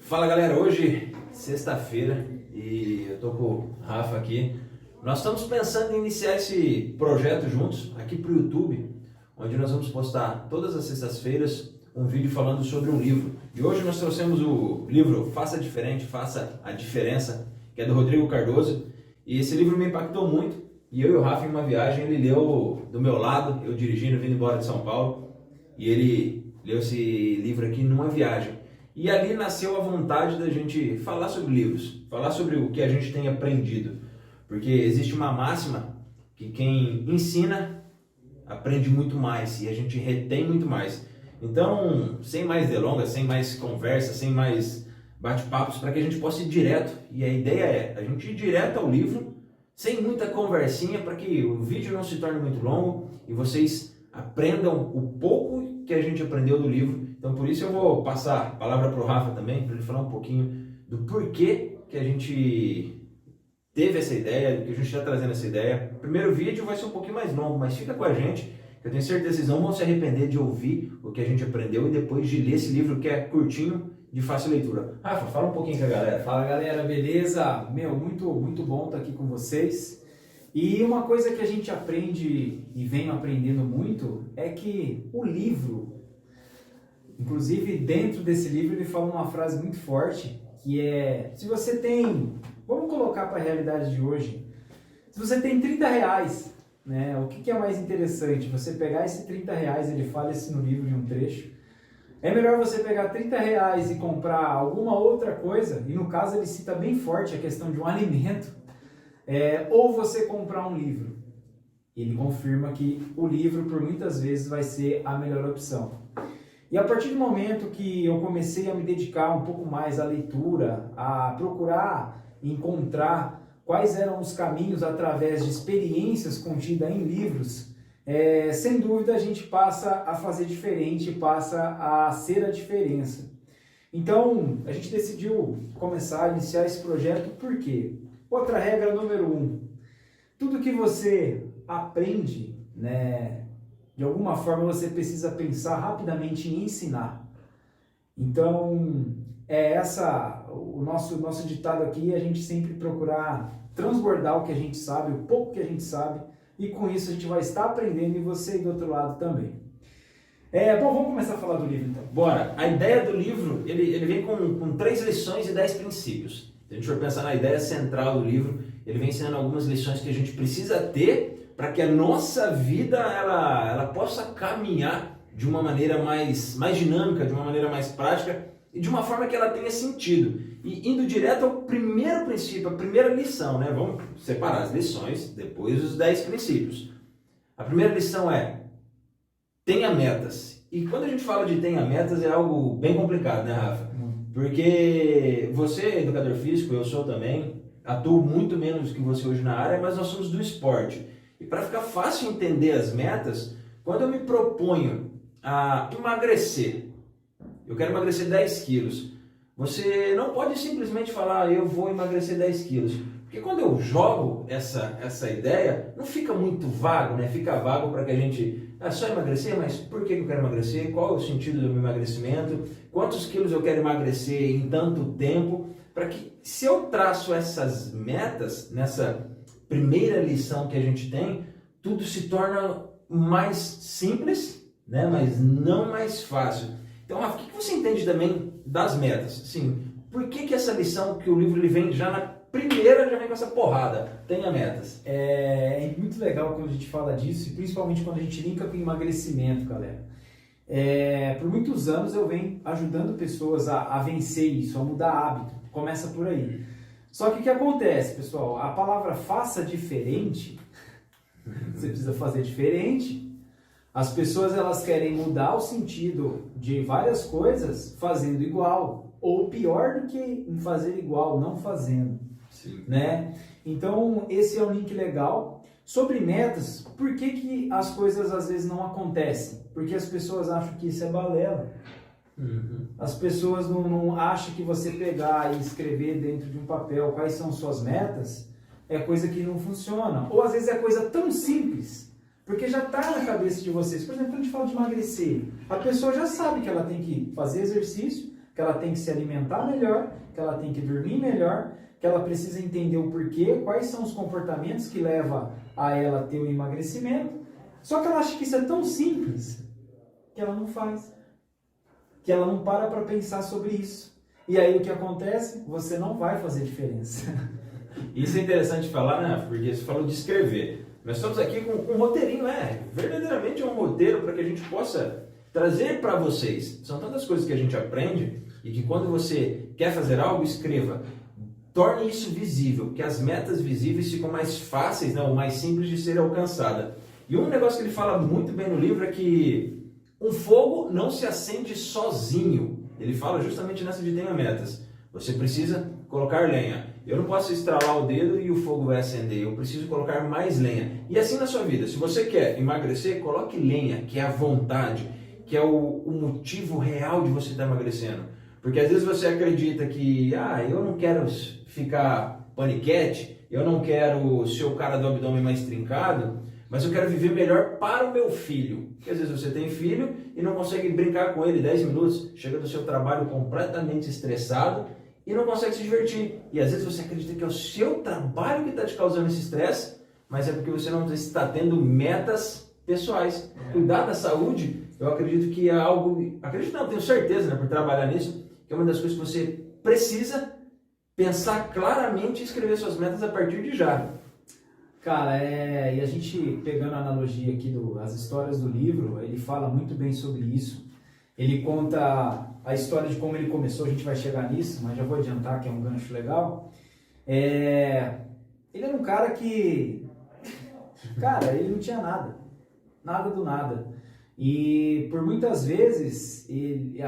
Fala galera, hoje sexta-feira e eu tô com o Rafa aqui. Nós estamos pensando em iniciar esse projeto juntos aqui pro YouTube, onde nós vamos postar todas as sextas-feiras um vídeo falando sobre um livro. E hoje nós trouxemos o livro Faça Diferente, Faça a Diferença, que é do Rodrigo Cardoso. E esse livro me impactou muito e eu e o Rafa em uma viagem, ele leu do meu lado, eu dirigindo, vindo embora de São Paulo, e ele leu esse livro aqui numa viagem. E ali nasceu a vontade da gente falar sobre livros, falar sobre o que a gente tem aprendido. Porque existe uma máxima que quem ensina aprende muito mais e a gente retém muito mais. Então, sem mais delongas, sem mais conversa, sem mais bate-papos, para que a gente possa ir direto. E a ideia é a gente ir direto ao livro, sem muita conversinha, para que o vídeo não se torne muito longo e vocês aprendam o pouco que a gente aprendeu do livro. Então, por isso eu vou passar a palavra para o Rafa também, para ele falar um pouquinho do porquê que a gente teve essa ideia, que a gente está trazendo essa ideia. O primeiro vídeo vai ser um pouquinho mais longo, mas fica com a gente, que eu tenho certeza que vocês não vão se arrepender de ouvir o que a gente aprendeu e depois de ler esse livro que é curtinho, de fácil leitura. Rafa, fala um pouquinho com a galera. Fala galera, beleza? muito bom estar aqui com vocês. E uma coisa que a gente aprende e vem aprendendo muito é que o livro, inclusive dentro desse livro ele fala uma frase muito forte, que é, se você tem, vamos colocar para a realidade de hoje, se você tem R$30, né, o que é mais interessante? Você pegar esse R$30, ele fala isso no livro de um trecho, é melhor você pegar R$30 e comprar alguma outra coisa, e no caso ele cita bem forte a questão de um alimento, ou você comprar um livro. Ele confirma que o livro por muitas vezes vai ser a melhor opção. E a partir do momento que eu comecei a me dedicar um pouco mais à leitura, a procurar encontrar quais eram os caminhos através de experiências contidas em livros, sem dúvida a gente passa a fazer diferente, passa a ser a diferença. Então, a gente decidiu começar a iniciar esse projeto por quê? Outra regra número 1, tudo que você aprende, né, de alguma forma você precisa pensar rapidamente em ensinar. Então, o nosso ditado aqui, a gente sempre procurar transbordar o que a gente sabe, o pouco que a gente sabe, e com isso a gente vai estar aprendendo e você do outro lado também. Bom, vamos começar a falar do livro então. Bora! A ideia do livro, ele vem com 3 lições e 10 princípios. Se a gente for pensar na ideia central do livro, ele vem ensinando algumas lições que a gente precisa ter para que a nossa vida ela possa caminhar de uma maneira mais dinâmica, de uma maneira mais prática e de uma forma que ela tenha sentido. E indo direto ao primeiro princípio, a primeira lição, né? Vamos separar as lições, depois os 10 princípios. A primeira lição é: tenha metas. E quando a gente fala de tenha metas é algo bem complicado, né, Rafa? Porque você é educador físico, eu sou também, atuo muito menos que você hoje na área, mas nós somos do esporte. E para ficar fácil entender as metas, quando eu me proponho a emagrecer, eu quero emagrecer 10 quilos, você não pode simplesmente falar, eu vou emagrecer 10 quilos. Porque quando eu jogo essa ideia, não fica muito vago, né? Fica vago para que a gente... só emagrecer, mas por que eu quero emagrecer? Qual é o sentido do meu emagrecimento? Quantos quilos eu quero emagrecer em tanto tempo? Para que, se eu traço essas metas, nessa primeira lição que a gente tem, tudo se torna mais simples, né? Mas não mais fácil. Então, Rafa, o que você entende também das metas? Sim, por que essa lição que o livro ele vem já na primeira, já vem com essa porrada? Tenha metas. É muito legal quando a gente fala disso, e principalmente quando a gente linka com emagrecimento, galera. Por muitos anos eu venho ajudando pessoas a vencer isso, a mudar hábito. Começa por aí. Só que o que acontece, pessoal? A palavra faça diferente, você precisa fazer diferente. As pessoas elas querem mudar o sentido de várias coisas fazendo igual, ou pior do que em fazer igual, não fazendo. Sim. Né? Então esse é um link legal. Sobre metas, por que as coisas às vezes não acontecem? Porque as pessoas acham que isso é balela. As pessoas não acham que você pegar e escrever dentro de um papel quais são suas metas é coisa que não funciona. Ou às vezes é coisa tão simples, porque já está na cabeça de vocês. Por exemplo, quando a gente fala de emagrecer, a pessoa já sabe que ela tem que fazer exercício, que ela tem que se alimentar melhor, que ela tem que dormir melhor, que ela precisa entender o porquê, quais são os comportamentos que levam a ela ter o emagrecimento. Só que ela acha que isso é tão simples que ela não faz, que ela não para pensar sobre isso. E aí o que acontece? Você não vai fazer diferença. Isso é interessante falar, né? Porque você falou de escrever. Nós estamos aqui com um roteirinho, verdadeiramente um roteiro para que a gente possa trazer para vocês. São tantas coisas que a gente aprende e que quando você quer fazer algo, escreva. Torne isso visível, que as metas visíveis ficam mais fáceis, ou mais simples de ser alcançada. E um negócio que ele fala muito bem no livro é que um fogo não se acende sozinho. Ele fala justamente nessa de tenha metas. Você precisa colocar lenha. Eu não posso estralar o dedo e o fogo vai acender. Eu preciso colocar mais lenha. E assim na sua vida, se você quer emagrecer, coloque lenha, que é a vontade, que é o motivo real de você estar emagrecendo. Porque às vezes você acredita que, eu não quero ficar paniquete, eu não quero ser o cara do abdômen mais trincado, mas eu quero viver melhor para o meu filho. Porque às vezes você tem filho e não consegue brincar com ele 10 minutos, chega do seu trabalho completamente estressado e não consegue se divertir. E às vezes você acredita que é o seu trabalho que está te causando esse estresse, mas é porque você não está tendo metas pessoais. Cuidar da saúde, eu acredito que é algo... Acredito não, tenho certeza, por trabalhar nisso, que é uma das coisas que você precisa pensar claramente e escrever suas metas a partir de já. Cara, e a gente, pegando a analogia aqui das histórias do livro, ele fala muito bem sobre isso. Ele conta a história de como ele começou, a gente vai chegar nisso, mas já vou adiantar que é um gancho legal. Ele era um cara que... Cara, ele não tinha nada. Nada do nada. E por muitas vezes,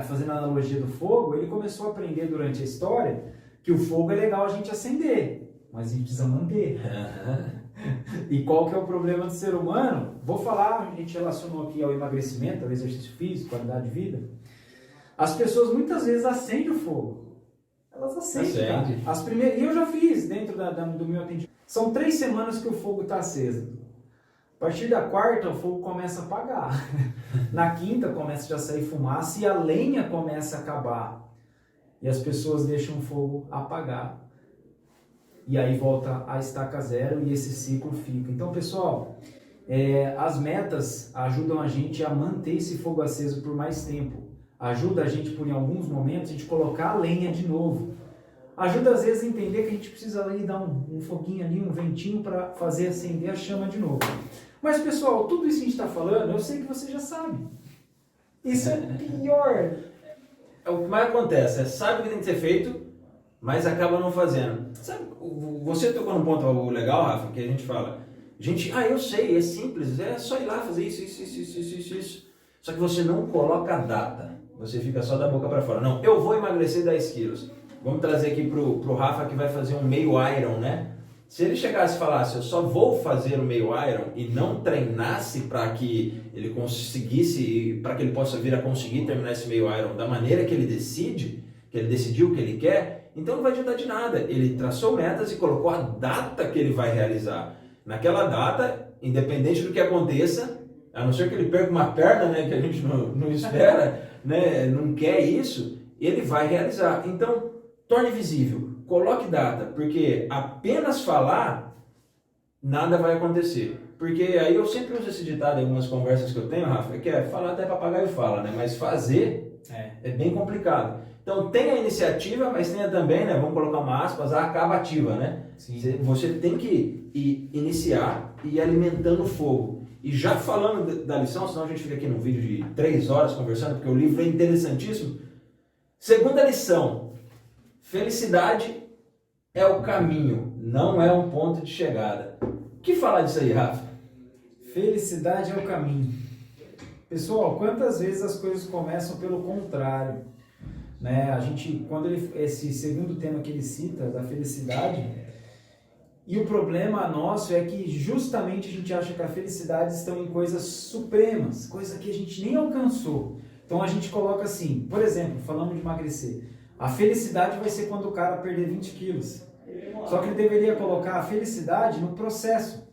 fazendo a analogia do fogo, ele começou a aprender durante a história que o fogo é legal a gente acender, mas a gente precisa manter. E qual que é o problema do ser humano? Vou falar, a gente relacionou aqui ao emagrecimento, ao exercício físico, qualidade de vida. As pessoas muitas vezes acendem o fogo. Elas acendem. As primeiras, e eu já fiz dentro do meu atendimento. São 3 semanas que o fogo está aceso. A partir da 4ª, o fogo começa a apagar. Na 5ª, começa já a sair fumaça e a lenha começa a acabar. E as pessoas deixam o fogo apagar. E aí volta a estaca zero e esse ciclo fica. Então, pessoal, as metas ajudam a gente a manter esse fogo aceso por mais tempo. Ajuda a gente, por em alguns momentos, a gente colocar a lenha de novo. Ajuda, às vezes, a entender que a gente precisa ali dar um foguinho ali, um ventinho para fazer acender a chama de novo. Mas, pessoal, tudo isso que a gente está falando, eu sei que você já sabe. Isso é pior. O que mais acontece sabe o que tem que ser feito, mas acaba não fazendo. Sabe, você tocou num ponto legal, Rafa, que a gente fala, eu sei, é simples, é só ir lá fazer isso. Só que você não coloca a data, você fica só da boca para fora. Não, eu vou emagrecer 10 quilos. Vamos trazer aqui pro Rafa que vai fazer um meio Iron, né? Se ele chegasse e falasse, eu só vou fazer o meio Iron e não treinasse para que ele conseguisse, para que ele possa vir a conseguir terminar esse meio Iron da maneira que ele decide, que ele decidiu o que ele quer, então não vai adiantar de nada. Ele traçou metas e colocou a data que ele vai realizar. Naquela data, independente do que aconteça, a não ser que ele perca uma perna, né, que a gente não espera, né, não quer isso, ele vai realizar. Então, torne visível, coloque data, porque apenas falar, nada vai acontecer. Porque aí eu sempre uso esse ditado em algumas conversas que eu tenho, Rafa, que é falar até papagaio fala, né? Mas fazer é bem complicado. Então tenha a iniciativa, mas tenha também, né? Vamos colocar uma aspas, a acabativa, né? Sim. Você tem que iniciar e ir alimentando o fogo. E já falando da lição, senão a gente fica aqui num vídeo de 3 horas conversando, porque o livro é interessantíssimo. Segunda lição. Felicidade é o caminho, não é um ponto de chegada. O que falar disso aí, Rafa? Felicidade é o caminho. Pessoal, quantas vezes as coisas começam pelo contrário? Né? Esse segundo tema que ele cita, da felicidade, e o problema nosso é que justamente a gente acha que a felicidade estão em coisas supremas, coisa que a gente nem alcançou. Então a gente coloca assim, por exemplo, falando de emagrecer, a felicidade vai ser quando o cara perder 20 quilos. Só que ele deveria colocar a felicidade no processo.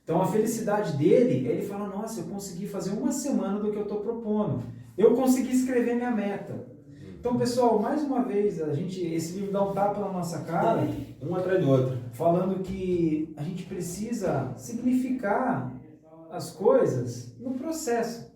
Então a felicidade dele, ele fala, nossa, eu consegui fazer 1 semana do que eu estou propondo. Eu consegui escrever minha meta. Então, pessoal, mais uma vez, esse livro dá um tapa na nossa cara, um atrás do outro, falando que a gente precisa significar as coisas no processo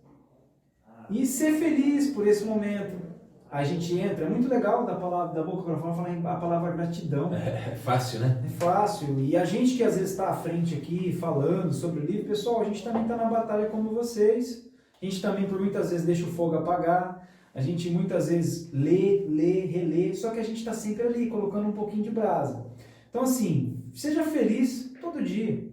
e ser feliz por esse momento. A gente entra, é muito legal da boca para fora falar a palavra gratidão. É fácil, né? É fácil. E a gente que às vezes está à frente aqui falando sobre o livro, pessoal, a gente também está na batalha como vocês. A gente também por muitas vezes deixa o fogo apagar. A gente muitas vezes lê, relê, só que a gente está sempre ali, colocando um pouquinho de brasa. Então assim, seja feliz todo dia.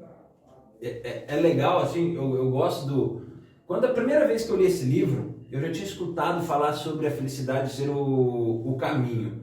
É legal, assim, eu gosto do... Quando a primeira vez que eu li esse livro, eu já tinha escutado falar sobre a felicidade ser o caminho.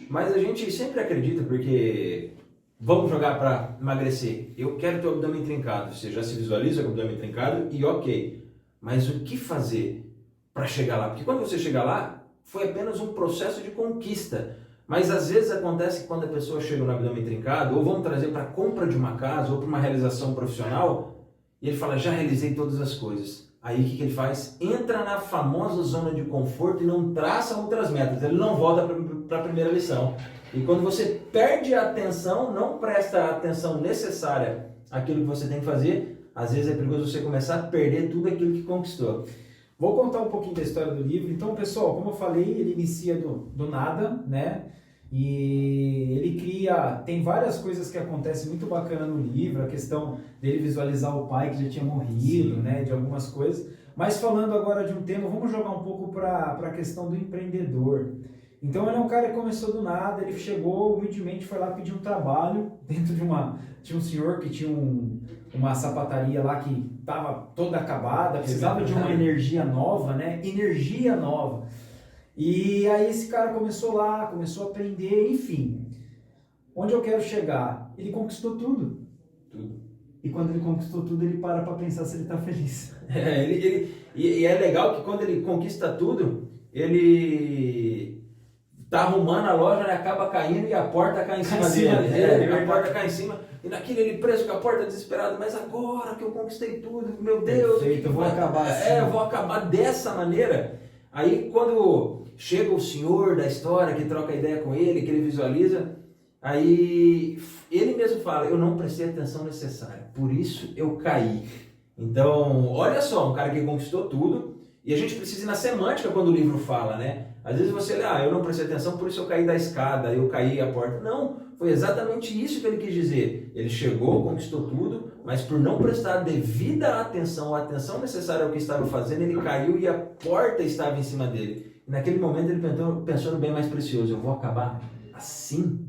Mas a gente sempre acredita, porque vamos jogar para emagrecer. Eu quero ter o abdômen trincado. Você já se visualiza com o abdômen trincado e ok. Mas o que fazer para chegar lá? Porque quando você chega lá, foi apenas um processo de conquista. Mas às vezes acontece que quando a pessoa chega no abdômen trincado, ou vamos trazer para a compra de uma casa, ou para uma realização profissional, e ele fala, já realizei todas as coisas. Aí o que ele faz? Entra na famosa zona de conforto e não traça outras metas. Ele não volta para a primeira lição. E quando você perde a atenção, não presta a atenção necessária àquilo que você tem que fazer, às vezes é perigoso você começar a perder tudo aquilo que conquistou. Vou contar um pouquinho da história do livro. Então, pessoal, como eu falei, ele inicia do nada, né? E ele tem várias coisas que acontecem muito bacana no livro, a questão dele visualizar o pai que já tinha morrido, né, de algumas coisas. Mas falando agora de um tema, vamos jogar um pouco para a questão do empreendedor. Então ele é um cara que começou do nada, ele chegou humildemente, foi lá pedir um trabalho dentro tinha um senhor que tinha uma sapataria lá que estava toda acabada, precisava de uma energia nova, né, energia nova. E aí esse cara começou lá, começou a aprender, enfim. Onde eu quero chegar? Ele conquistou tudo. E quando ele conquistou tudo, ele para pensar se ele está feliz. E é legal que quando ele conquista tudo, ele tá arrumando a loja, né, acaba caindo e a porta cai em cima dele. A porta cai em cima. E naquele ele preso com a porta desesperado. Mas agora que eu conquistei tudo, meu Deus. Perfeito, eu vou acabar assim. Eu vou acabar dessa maneira. Aí quando chega o senhor da história, que troca ideia com ele, que ele visualiza, aí ele mesmo fala, eu não prestei a atenção necessária, por isso eu caí. Então, olha só, um cara que conquistou tudo, e a gente precisa ir na semântica quando o livro fala, né? Às vezes você lê, eu não prestei atenção, por isso eu caí da escada, eu caí a porta. Não, foi exatamente isso que ele quis dizer. Ele chegou, conquistou tudo, mas por não prestar a devida atenção, a atenção necessária ao que estava fazendo, ele caiu e a porta estava em cima dele. E naquele momento ele pensou no bem mais precioso, eu vou acabar assim?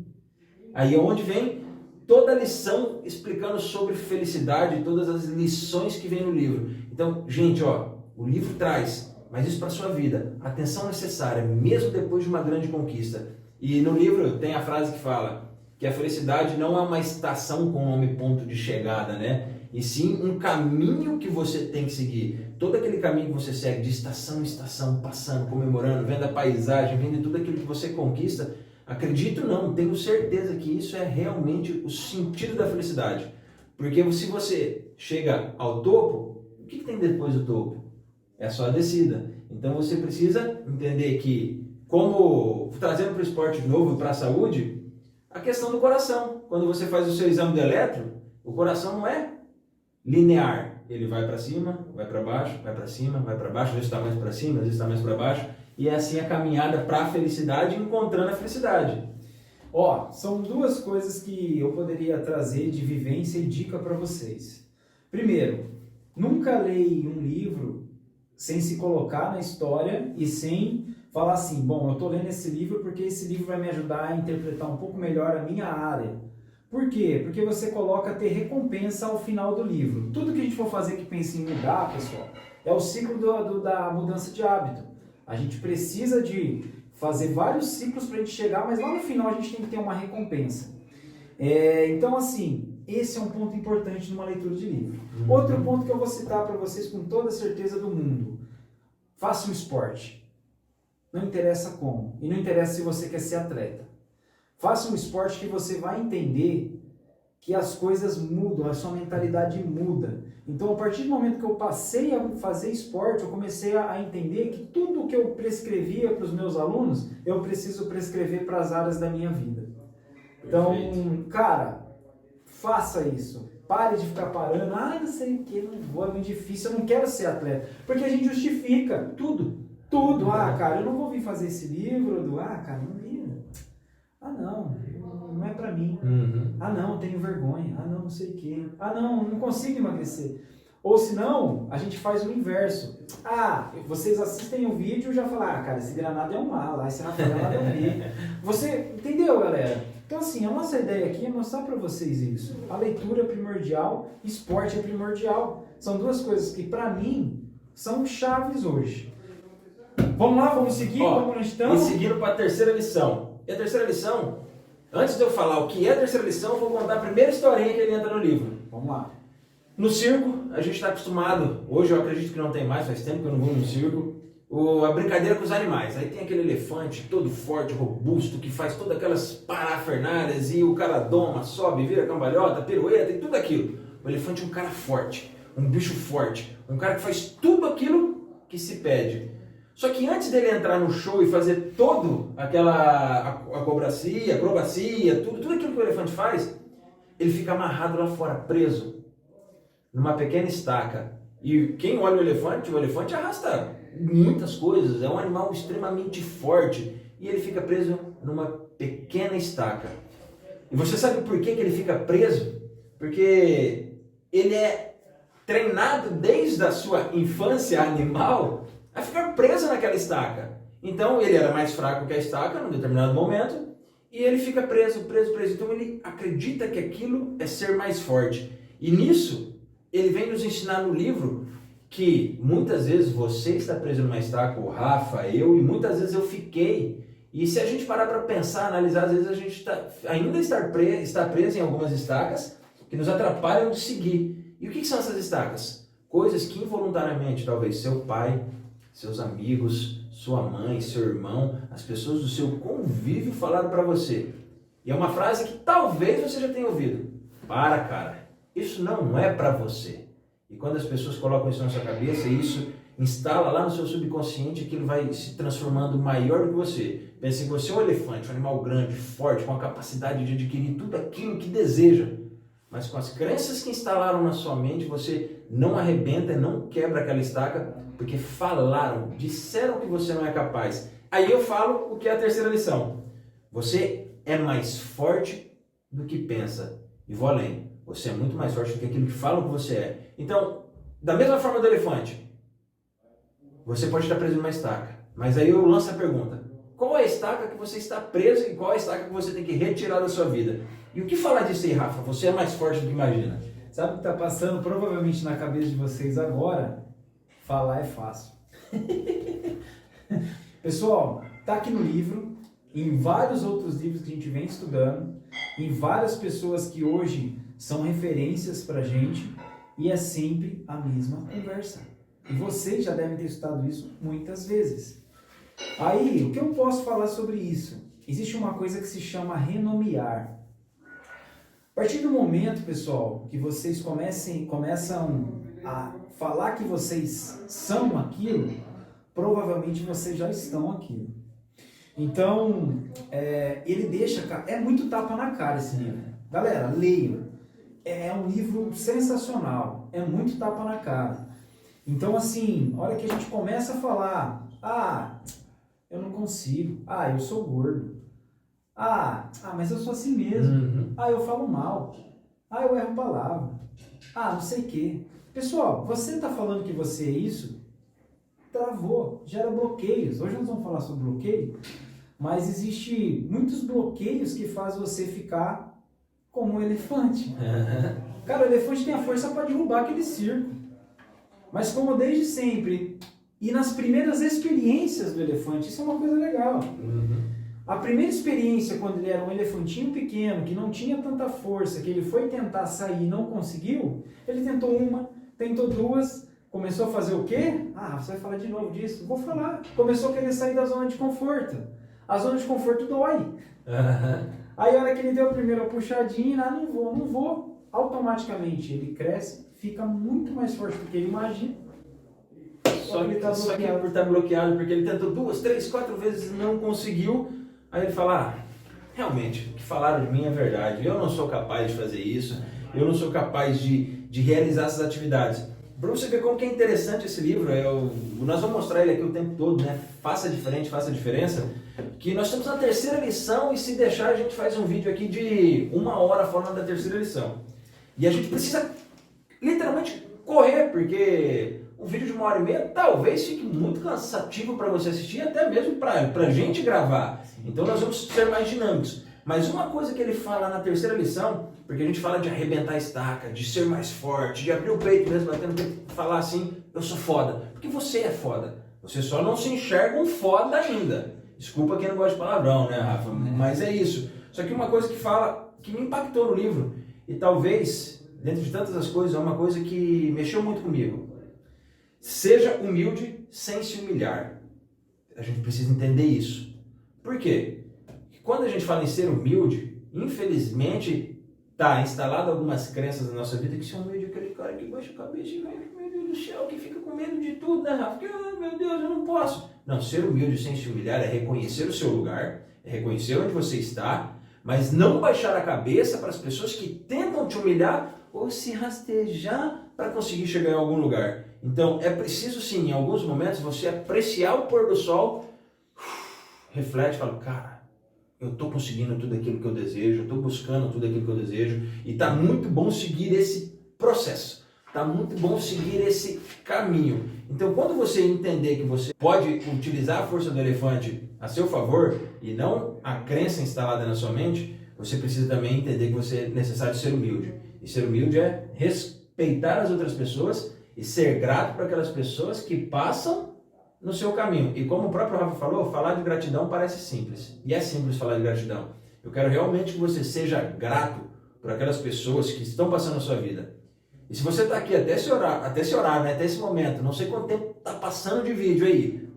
Aí é onde vem toda a lição explicando sobre felicidade, todas as lições que vem no livro. Então, gente, o livro traz, mas isso para a sua vida, atenção necessária, mesmo depois de uma grande conquista. E no livro tem a frase que fala que a felicidade não é uma estação com nome ponto de chegada, né? E sim um caminho que você tem que seguir. Todo aquele caminho que você segue de estação em estação, passando, comemorando, vendo a paisagem, vendo tudo aquilo que você conquista, acredito não, tenho certeza que isso é realmente o sentido da felicidade. Porque se você chega ao topo, o que tem depois do topo? É só a descida. Então você precisa entender que, como trazendo para o esporte de novo, para a saúde, a questão do coração. Quando você faz o seu exame de eletro, o coração não é linear. Ele vai para cima, vai para baixo, vai para cima, vai para baixo, às vezes está mais para cima, às vezes está mais para baixo. E é assim a caminhada para a felicidade, encontrando a felicidade. São duas coisas que eu poderia trazer de vivência e dica para vocês. Primeiro, nunca leia um livro sem se colocar na história e sem falar assim, bom, eu estou lendo esse livro porque esse livro vai me ajudar a interpretar um pouco melhor a minha área. Por quê? Porque você coloca ter recompensa ao final do livro. Tudo que a gente for fazer que pense em mudar, pessoal, é o ciclo da mudança de hábito. A gente precisa de fazer vários ciclos para a gente chegar, mas lá no final a gente tem que ter uma recompensa. Então, assim, esse é um ponto importante numa leitura de livro. Outro ponto que eu vou citar para vocês com toda a certeza do mundo. Faça um esporte. Não interessa como. E não interessa se você quer ser atleta. Faça um esporte que você vai entender que as coisas mudam, a sua mentalidade muda. Então, a partir do momento que eu passei a fazer esporte, eu comecei a entender que tudo que eu prescrevia para os meus alunos, eu preciso prescrever para as áreas da minha vida. Então, cara, faça isso. Pare de ficar parando. Ah, não sei o que, não vou, é muito difícil, eu não quero ser atleta. Porque a gente justifica tudo. Tudo. Ah, cara, eu não vou vir fazer esse livro. Cara, não vim. Ah, não é pra mim. Ah, não, tenho vergonha. Ah, não sei o que. Ah, não consigo emagrecer. Ou senão, a gente faz o inverso. Ah, vocês assistem o vídeo e já falam, ah, cara, esse Granada é um mala, esse Rafael é um bico. Você, entendeu, galera? Então, assim, a nossa ideia aqui é mostrar pra vocês isso. A leitura é primordial, esporte é primordial. São duas coisas que, pra mim, são chaves hoje. Vamos lá, vamos seguir como nós estamos? E seguindo para a terceira lição. E a terceira lição, antes de eu falar o que é a terceira lição, eu vou contar a primeira historinha que ele entra no livro. Vamos lá. No circo, a gente está acostumado, hoje eu acredito que não tem mais, faz tempo que eu não vou no circo, a brincadeira com os animais. Aí tem aquele elefante todo forte, robusto, que faz todas aquelas parafernálias e o cara doma, sobe, vira cambalhota, pirueta e tudo aquilo. O elefante é um cara forte, um bicho forte, um cara que faz tudo aquilo que se pede. Só que antes dele entrar no show e fazer todo aquela acrobacia, tudo aquilo que o elefante faz, ele fica amarrado lá fora, preso, numa pequena estaca. E quem olha o elefante arrasta muitas coisas, é um animal extremamente forte, e ele fica preso numa pequena estaca. E você sabe por que ele fica preso? Porque ele é treinado desde a sua infância animal a ficar preso naquela estaca. Então ele era mais fraco que a estaca num determinado momento e ele fica preso. Então ele acredita que aquilo é ser mais forte. E nisso ele vem nos ensinar no livro que muitas vezes você está preso numa estaca, o Rafa, eu, e muitas vezes eu fiquei. E se a gente parar para pensar, analisar, às vezes a gente ainda está preso em algumas estacas que nos atrapalham de seguir. E o que são essas estacas? Coisas que involuntariamente, talvez seu pai, seus amigos, sua mãe, seu irmão, as pessoas do seu convívio falaram para você. E é uma frase que talvez você já tenha ouvido. Para, cara, isso não é para você. E quando as pessoas colocam isso na sua cabeça, isso instala lá no seu subconsciente, aquilo vai se transformando maior do que você. Pense que você é um elefante, um animal grande, forte, com a capacidade de adquirir tudo aquilo que deseja. Mas com as crenças que instalaram na sua mente, você não arrebenta, não quebra aquela estaca, porque falaram, disseram que você não é capaz. Aí eu falo o que é a terceira lição. Você é mais forte do que pensa. E vou além. Você é muito mais forte do que aquilo que falam que você é. Então, da mesma forma do elefante, você pode estar preso numa estaca. Mas aí eu lanço a pergunta. Qual é a estaca que você está preso e qual é a estaca que você tem que retirar da sua vida? E o que falar disso aí, Rafa? Você é mais forte do que imagina. Sabe o que está passando provavelmente na cabeça de vocês agora? Falar é fácil. Pessoal, tá aqui no livro, em vários outros livros que a gente vem estudando, em várias pessoas que hoje são referências pra gente, e é sempre a mesma conversa. E vocês já devem ter estudado isso muitas vezes. Aí, o que eu posso falar sobre isso? Existe uma coisa que se chama renomear. A partir do momento, pessoal, que vocês começam a falar que vocês são aquilo, provavelmente vocês já estão aquilo. Então, ele deixa... É muito tapa na cara esse livro. Galera, leiam. É um livro sensacional. É muito tapa na cara. Então, assim, a hora que a gente começa a falar, eu não consigo, eu sou gordo, mas eu sou assim mesmo, eu falo mal, eu erro palavra, não sei o quê. Pessoal, você está falando que você é isso? Travou, gera bloqueios. Hoje nós vamos falar sobre bloqueio, mas existe muitos bloqueios que fazem você ficar como um elefante. Cara, o elefante tem a força para derrubar aquele circo. Mas como desde sempre, e nas primeiras experiências do elefante, isso é uma coisa legal. A primeira experiência, quando ele era um elefantinho pequeno, que não tinha tanta força, que ele foi tentar sair e não conseguiu, ele tentou uma, tentou duas, começou a fazer o quê? Você vai falar de novo disso? Vou falar. Começou a querer sair da zona de conforto. A zona de conforto dói. Aí a hora que ele deu a primeira puxadinha, não vou, automaticamente ele cresce, fica muito mais forte do que ele imagina. Só que por estar bloqueado, porque ele tentou 2, 3, 4 vezes e não conseguiu, aí ele fala, realmente, o que falaram de mim é verdade, eu não sou capaz de fazer isso, eu não sou capaz de realizar essas atividades. Para você ver como que é interessante esse livro, nós vamos mostrar ele aqui o tempo todo, né? Faça diferente, faça a diferença, que nós estamos na terceira lição e se deixar a gente faz um vídeo aqui de 1 hora falando da terceira lição. E a gente precisa literalmente correr, porque um vídeo de 1h30 talvez fique muito cansativo para você assistir, até mesmo para a gente gravar. Então nós vamos ser mais dinâmicos. Mas uma coisa que ele fala na terceira lição, porque a gente fala de arrebentar a estaca, de ser mais forte, de abrir o peito mesmo, batendo, falar assim, eu sou foda. Porque você é foda. Você só não se enxerga um foda ainda. Desculpa quem não gosta de palavrão, né, Rafa? Mas é isso. Só que uma coisa que fala, que me impactou no livro, e talvez, dentro de tantas as coisas, é uma coisa que mexeu muito comigo. Seja humilde sem se humilhar. A gente precisa entender isso. Por quê? Quando a gente fala em ser humilde, infelizmente está instalado algumas crenças na nossa vida que ser humilde é aquele cara que baixa a cabeça e vai, meu Deus do céu, que fica com medo de tudo, né, Rafa? Porque, meu Deus, eu não posso. Não, ser humilde sem se humilhar é reconhecer o seu lugar, é reconhecer onde você está, mas não baixar a cabeça para as pessoas que tentam te humilhar ou se rastejar para conseguir chegar em algum lugar. Então, é preciso sim, em alguns momentos, você apreciar o pôr do sol, reflete e fala, cara, eu estou conseguindo tudo aquilo que eu desejo, eu estou buscando tudo aquilo que eu desejo, e está muito bom seguir esse processo, está muito bom seguir esse caminho. Então, quando você entender que você pode utilizar a força do elefante a seu favor, e não a crença instalada na sua mente, você precisa também entender que você é necessário ser humilde. E ser humilde é respeitar as outras pessoas e ser grato para aquelas pessoas que passam no seu caminho. E como o próprio Rafa falou, falar de gratidão parece simples. E é simples falar de gratidão. Eu quero realmente que você seja grato por aquelas pessoas que estão passando na sua vida. E se você está aqui até esse horário, né, até esse momento, não sei quanto tempo está passando de vídeo aí,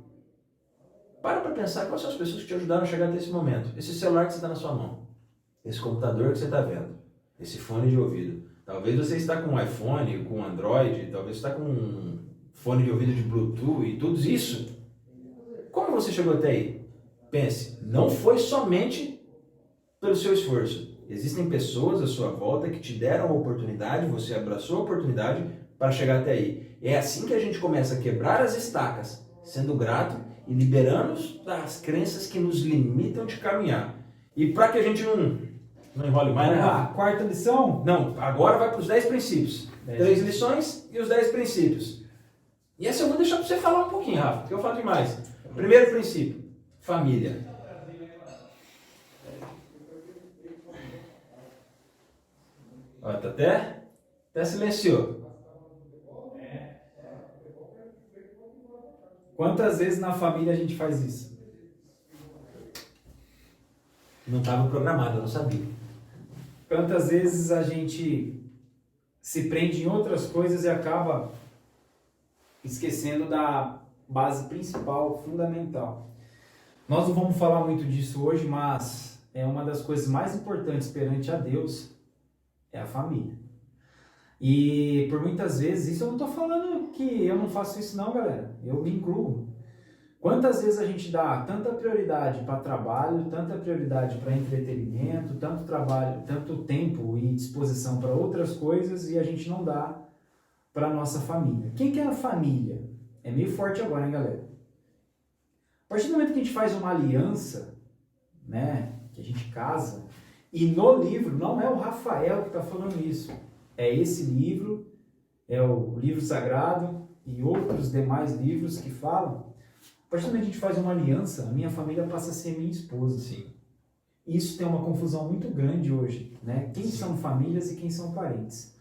para pensar quais são as pessoas que te ajudaram a chegar até esse momento. Esse celular que você está na sua mão, esse computador que você está vendo, esse fone de ouvido. Talvez você está com um iPhone, com um Android, talvez você está com um fone de ouvido de Bluetooth e tudo isso. Como você chegou até aí? Pense, não foi somente pelo seu esforço. Existem pessoas à sua volta que te deram a oportunidade, você abraçou a oportunidade para chegar até aí. É assim que a gente começa a quebrar as estacas, sendo grato e liberando-nos das crenças que nos limitam de caminhar. E para que a gente não enrole mais, né, Rafa? Quarta lição? Não, agora vai para os 10 princípios. 3 lições e os 10 princípios. E essa eu vou deixar para você falar um pouquinho, Rafa, porque eu falo demais. Primeiro princípio, família. Ó, tá até silenciou. Quantas vezes na família a gente faz isso? Não estava programado, eu não sabia. Quantas vezes a gente se prende em outras coisas e acaba esquecendo da base principal, fundamental. Nós não vamos falar muito disso hoje, mas é uma das coisas mais importantes perante a Deus, é a família. E por muitas vezes, isso eu não estou falando que eu não faço isso não, galera, eu me incluo. Quantas vezes a gente dá tanta prioridade para trabalho, tanta prioridade para entretenimento, tanto trabalho, tanto tempo e disposição para outras coisas e a gente não dá para nossa família. Quem que é a família? É meio forte agora, hein, galera? A partir do momento que a gente faz uma aliança, né, que a gente casa, e no livro, não é o Rafael que está falando isso, é esse livro, é o livro sagrado e outros demais livros que falam. A partir do momento que a gente faz uma aliança, a minha família passa a ser minha esposa. Sim. Isso tem uma confusão muito grande hoje, né? Quem são famílias e quem são parentes.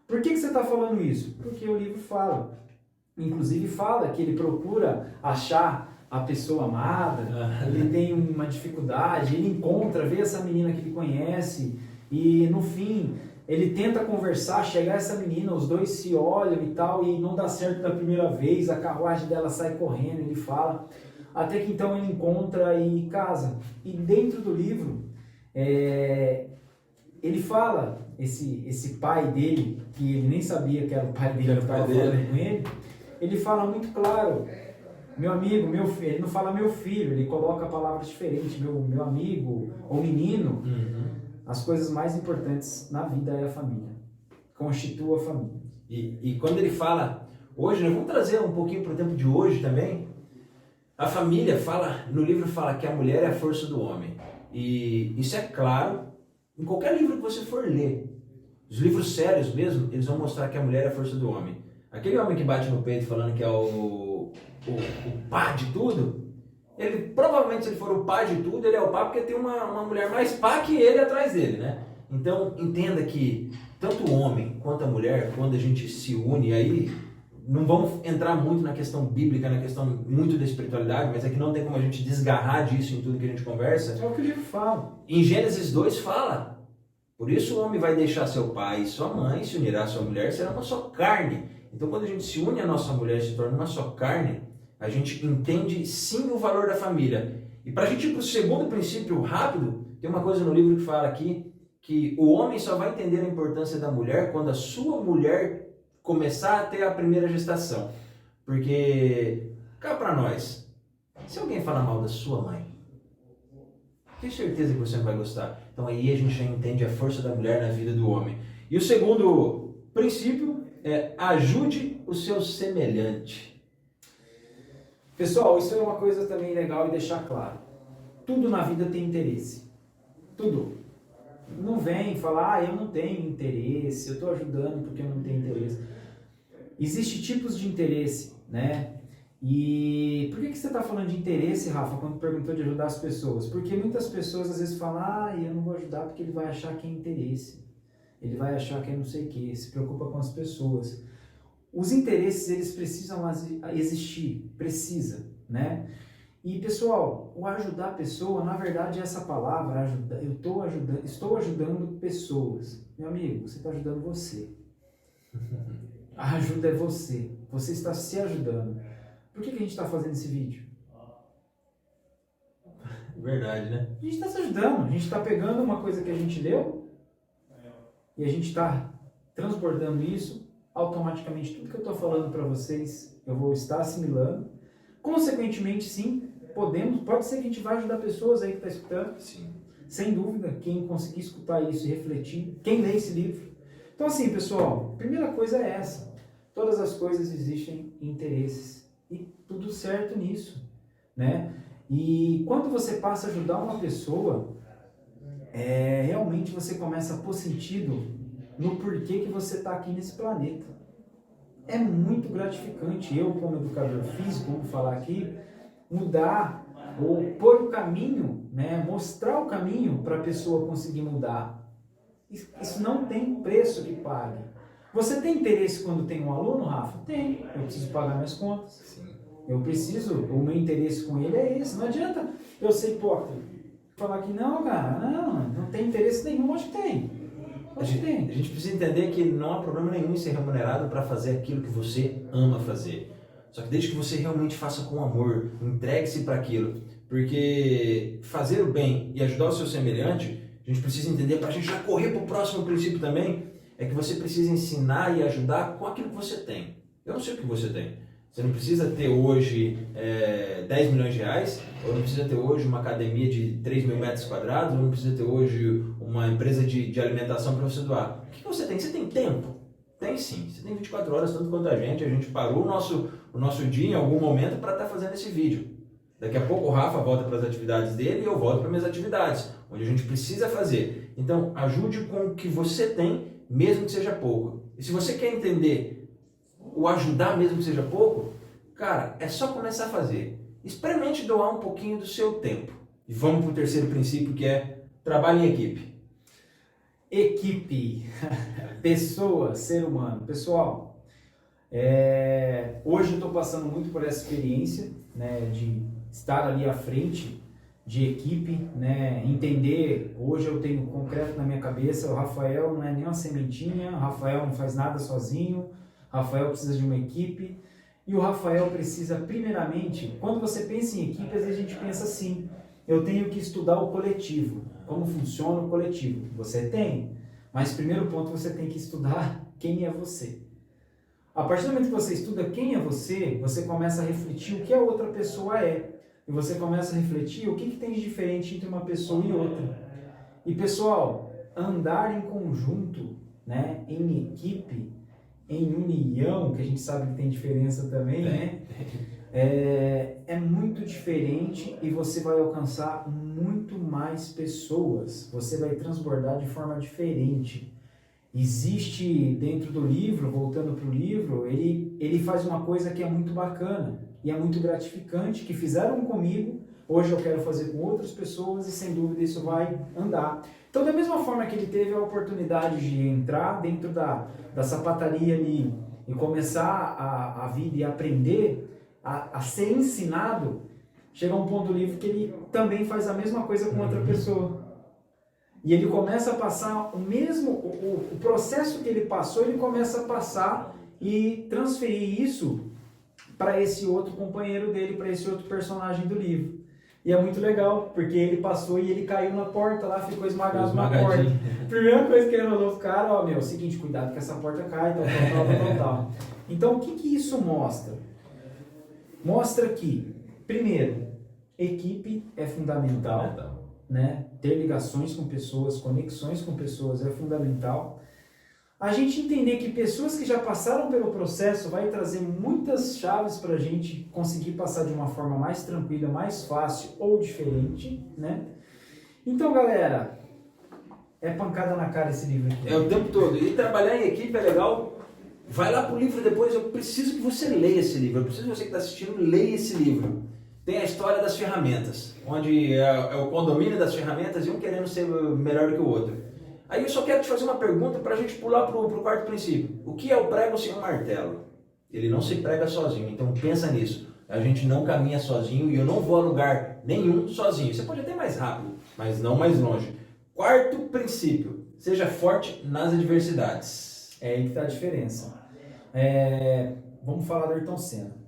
Por que você está falando isso? Porque o livro fala. Inclusive fala que ele procura achar a pessoa amada, ele tem uma dificuldade, ele encontra, vê essa menina que ele conhece e no fim ele tenta conversar, chegar essa menina, os dois se olham e tal e não dá certo da primeira vez, a carruagem dela sai correndo, ele fala, até que então ele encontra e casa. E dentro do livro Ele fala, esse pai dele, que ele nem sabia que era o pai dele que estava falando com ele fala muito claro, meu amigo, meu filho, ele não fala meu filho, ele coloca palavras diferentes, meu amigo ou menino. As coisas mais importantes na vida é a família, constitua a família. E quando ele fala, hoje, nós vamos trazer um pouquinho para o tempo de hoje também, a família fala, no livro fala que a mulher é a força do homem. E isso é claro em qualquer livro que você for ler. Os livros sérios mesmo, eles vão mostrar que a mulher é a força do homem. Aquele homem que bate no peito falando que é o pá de tudo, ele provavelmente, se ele for o pá de tudo, ele é o pá porque tem uma mulher mais pá que ele atrás dele, né? Então, entenda que tanto o homem quanto a mulher, quando a gente se une, aí não vamos entrar muito na questão bíblica, na questão muito da espiritualidade, mas é que não tem como a gente desgarrar disso em tudo que a gente conversa. É o que o livro fala. Em Gênesis 2 fala, por isso o homem vai deixar seu pai e sua mãe, se unirá à sua mulher, será uma só carne. Então quando a gente se une à nossa mulher e se torna uma só carne, a gente entende sim o valor da família. E para a gente ir para o segundo princípio rápido, tem uma coisa no livro que fala aqui, que o homem só vai entender a importância da mulher quando a sua mulher começar a ter a primeira gestação. Porque, cá para nós, se alguém falar mal da sua mãe, tenho certeza que você não vai gostar. Então aí a gente já entende a força da mulher na vida do homem. E o segundo princípio é ajude o seu semelhante. Pessoal, isso é uma coisa também legal e deixar claro. Tudo na vida tem interesse. Tudo. Não vem falar, eu não tenho interesse, eu estou ajudando porque eu não tenho interesse. Existem tipos de interesse, né? E por que você está falando de interesse, Rafa, quando perguntou de ajudar as pessoas? Porque muitas pessoas às vezes falam, eu não vou ajudar porque ele vai achar que é interesse. Ele vai achar que é não sei o que, se preocupa com as pessoas. Os interesses, eles precisam existir, precisa, né? E pessoal, o ajudar a pessoa, na verdade essa palavra, estou ajudando pessoas. Meu amigo, você está ajudando você. A ajuda é você. Você está se ajudando. Por que a gente está fazendo esse vídeo? Verdade, né? A gente está se ajudando. A gente está pegando uma coisa que a gente leu e a gente está transbordando isso. Automaticamente, tudo que eu estou falando para vocês, eu vou estar assimilando. Consequentemente, sim, pode ser que a gente vai ajudar pessoas aí que está escutando. Sim. Sem dúvida, quem conseguir escutar isso e refletir, quem lê esse livro. Então assim, pessoal, a primeira coisa é essa. Todas as coisas existem interesses e tudo certo nisso, né? E quando você passa a ajudar uma pessoa, realmente você começa a pôr sentido no porquê que você está aqui nesse planeta. É muito gratificante eu, como educador físico, vamos falar aqui, mudar ou pôr o caminho, né? Mostrar o caminho para a pessoa conseguir mudar. Isso não tem preço que pague. Você tem interesse quando tem um aluno, Rafa? Tem. Eu preciso pagar minhas contas. Sim. Eu preciso, o meu interesse com ele é esse. Não adianta eu ser hipócrita. Falar que não, cara, não tem interesse nenhum. Acho que tem. A gente precisa entender que não há problema nenhum em ser remunerado para fazer aquilo que você ama fazer. Só que desde que você realmente faça com amor, entregue-se para aquilo. Porque fazer o bem e ajudar o seu semelhante, a gente precisa entender, para a gente já correr para o próximo princípio também, é que você precisa ensinar e ajudar com aquilo que você tem. Eu não sei o que você tem. Você não precisa ter hoje 10 milhões de reais, ou não precisa ter hoje uma academia de 3 mil metros quadrados, ou não precisa ter hoje uma empresa de alimentação para você doar. O que você tem? Você tem tempo? Tem sim. Você tem 24 horas, tanto quanto a gente parou o nosso dia em algum momento para estar fazendo esse vídeo. Daqui a pouco o Rafa volta para as atividades dele e eu volto para minhas atividades, onde a gente precisa fazer. Então, ajude com o que você tem, mesmo que seja pouco. E se você quer entender o ajudar mesmo que seja pouco, cara, é só começar a fazer. Experimente doar um pouquinho do seu tempo. E vamos para o terceiro princípio, que é trabalho em equipe. Equipe, pessoa, ser humano. Pessoal, hoje eu estou passando muito por essa experiência, né, de estar ali à frente de equipe, né, entender, hoje eu tenho concreto na minha cabeça, o Rafael não é nem uma sementinha, o Rafael não faz nada sozinho, o Rafael precisa de uma equipe, e o Rafael precisa primeiramente, quando você pensa em equipe, às vezes a gente pensa assim, eu tenho que estudar o coletivo. Como funciona o coletivo? Você tem, mas primeiro ponto você tem que estudar quem é você. A partir do momento que você estuda quem é você, você começa a refletir o que a outra pessoa é. E você começa a refletir o que tem de diferente entre uma pessoa e outra. E pessoal, andar em conjunto, né, em equipe, em união, que a gente sabe que tem diferença também, né? É muito diferente e você vai alcançar muito mais pessoas. Você vai transbordar de forma diferente. Existe dentro do livro, voltando para o livro, ele faz uma coisa que é muito bacana e é muito gratificante, que fizeram comigo, hoje eu quero fazer com outras pessoas e sem dúvida isso vai andar. Então, da mesma forma que ele teve a oportunidade de entrar dentro da sapataria ali e começar a vida e aprender a ser ensinado, chega um ponto do livro que ele também faz a mesma coisa com outra pessoa. E ele começa a passar o mesmo, o processo que ele passou, ele começa a passar e transferir isso para esse outro companheiro dele, para esse outro personagem do livro. E é muito legal, porque ele passou e ele caiu na porta lá, ficou esmagado na porta. Primeira coisa que ele falou pro cara, ó, meu, seguinte, cuidado que essa porta cai, tal. Então, o que isso mostra? Mostra que, primeiro, equipe é fundamental, né? Ter ligações com pessoas, conexões com pessoas é fundamental. A gente entender que pessoas que já passaram pelo processo vai trazer muitas chaves para a gente conseguir passar de uma forma mais tranquila, mais fácil ou diferente, né? Então, galera, é pancada na cara esse livro aqui. É o tempo todo. E trabalhar em equipe é legal. Vai lá pro livro depois. Eu preciso que você leia esse livro. Eu preciso que você que está assistindo leia esse livro. Tem a história das ferramentas, onde é o condomínio das ferramentas e um querendo ser melhor do que o outro. Aí eu só quero te fazer uma pergunta para a gente pular para o quarto princípio. O que é o prego sem um martelo? Ele não se prega sozinho, então pensa nisso. A gente não caminha sozinho e eu não vou a lugar nenhum sozinho. Você pode até ir mais rápido, mas não mais longe. Quarto princípio, seja forte nas adversidades. É aí que está a diferença. Vamos falar do Ayrton Senna.